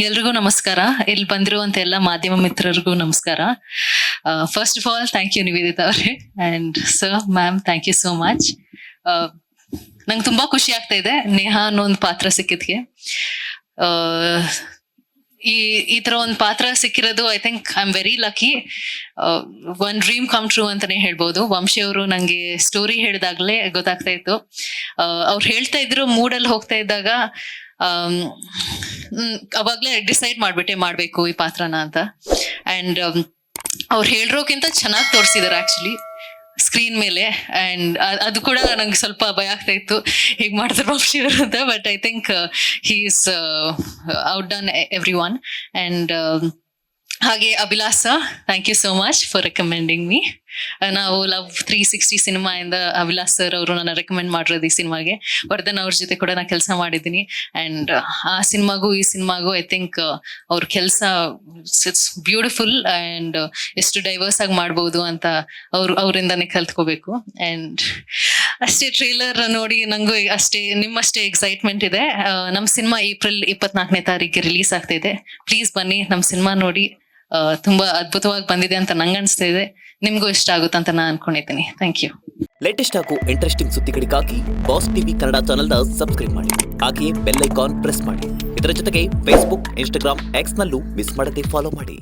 ಎಲ್ರಿಗೂ ನಮಸ್ಕಾರ. ಇಲ್ಲಿ ಬಂದಿರುವಂತ ಎಲ್ಲ ಮಾಧ್ಯಮ ಮಿತ್ರರಿಗೂ ನಮಸ್ಕಾರ. First of all thank you Nivedita ಅವರೇ and sir, ma'am, thank you so much. ನಂಗೆ ತುಂಬಾ ಖುಷಿ ಆಗ್ತಾ ಇದೆ ನೇಹಾ ಅನ್ನೋ ಒಂದು ಪಾತ್ರ ಸಿಕ್ಕಿದ್ಗೆ. ಈ ತರ ಒಂದು ಪಾತ್ರ ಸಿಕ್ಕಿರೋದು I think I am very lucky. One dream come true ಅಂತಾನೆ ಹೇಳ್ಬೋದು. ವಂಶಿ ಅವರು ನಂಗೆ ಸ್ಟೋರಿ ಹೇಳಿದಾಗ್ಲೇ ಗೊತ್ತಾಗ್ತಾ ಇತ್ತು. ಅವ್ರು ಹೇಳ್ತಾ ಇದ್ರು ಮೂಡಲ್ಲಿ ಹೋಗ್ತಾ ಇದ್ದಾಗ ಅವಾಗ್ಲೇ ಡಿಸೈಡ್ ಮಾಡ್ಬಿಟ್ಟೆ ಮಾಡ್ಬೇಕು ಈ ಪಾತ್ರನ ಅಂತ. ಅಂಡ್ ಅವ್ರು ಹೇಳಿರೋಕ್ಕಿಂತ ಚೆನ್ನಾಗಿ ತೋರಿಸಿದಾರೆ ಆಕ್ಚುಲಿ ಸ್ಕ್ರೀನ್ ಮೇಲೆ. ಅಂಡ್ ಅದು ಕೂಡ ನಂಗೆ ಸ್ವಲ್ಪ ಭಯ ಆಗ್ತಾ ಇತ್ತು ಹೇಗ್ ಮಾಡಿದ್ರು ವಂಶಿ ಅವರು ಅಂತ. But I think he is outdone everyone. And ಹಾಗೆ Abhilasha, thank you so much for recommending me. ನಾವು ಲವ್ 360 ಸಿನಿಮಾ ಇಂದ ಅಭಿಲಾಷ್ ಸರ್ ಅವರು ನನ್ನ ರೆಕಮೆಂಡ್ ಮಾಡಿರೋದು ಈ ಸಿನಿಮಾಗೆ. ವರ್ಧನ್ ಅವ್ರ ಜೊತೆ ಕೂಡ ನಾನು ಕೆಲಸ ಮಾಡಿದ್ದೀನಿ. ಅಂಡ್ ಆ ಸಿನಿಮಾಗೂ ಈ ಸಿನಿಮಾಗೂ ಐ ಥಿಂಕ್ ಅವ್ರ ಕೆಲಸ ಇಟ್ಸ್ ಬ್ಯೂಟಿಫುಲ್. ಅಂಡ್ ಎಷ್ಟು ಡೈವರ್ಸ್ ಆಗಿ ಮಾಡ್ಬೋದು ಅಂತ ಅವರಿಂದಾನೇ ಕಲ್ತ್ಕೋಬೇಕು. ಅಂಡ್ ಅಷ್ಟೇ ಟ್ರೇಲರ್ ನೋಡಿ ನಂಗೂ ಅಷ್ಟೇ ನಿಮ್ಮಷ್ಟೇ ಎಕ್ಸೈಟ್ಮೆಂಟ್ ಇದೆ. ನಮ್ಮ ಸಿನಿಮಾ ಏಪ್ರಿಲ್ 24ನೇ ತಾರೀಕಿಗೆ ರಿಲೀಸ್ ಆಗ್ತಾ ಇದೆ. ಪ್ಲೀಸ್ ಬನ್ನಿ, ನಮ್ಮ ಸಿನಿಮಾ ನೋಡಿ. ತುಂಬಾ ಅದ್ಭುತವಾಗಿ ಬಂದಿದೆ ಅಂತ ನಂಗೆ ಅನಿಸ್ತಾ ಇದೆ. ನಿಮ್ಗೂ ಇಷ್ಟ ಆಗುತ್ತೆ ಅಂತ ನಾನು ಅನ್ಕೊಂಡಿದ್ದೀನಿ. Thank you. ಲೇಟೆಸ್ಟ್ ಹಾಗೂ ಇಂಟ್ರೆಸ್ಟಿಂಗ್ ಸುದ್ದಿಗಳಿಗಾಗಿ ಬಾಸ್ ಟಿವಿ ಕನ್ನಡ ಚಾನೆಲ್ನ ಸಬ್ಸ್ಕ್ರೈಬ್ ಮಾಡಿ. ಹಾಗೆಯೇ ಬೆಲ್ ಐಕಾನ್ ಪ್ರೆಸ್ ಮಾಡಿ. ಇದರ ಜೊತೆಗೆ ಫೇಸ್ಬುಕ್, ಇನ್ಸ್ಟಾಗ್ರಾಮ್, ಎಕ್ಸ್ ನಲ್ಲೂ ಮಿಸ್ ಮಾಡದೆ ಫಾಲೋ ಮಾಡಿ.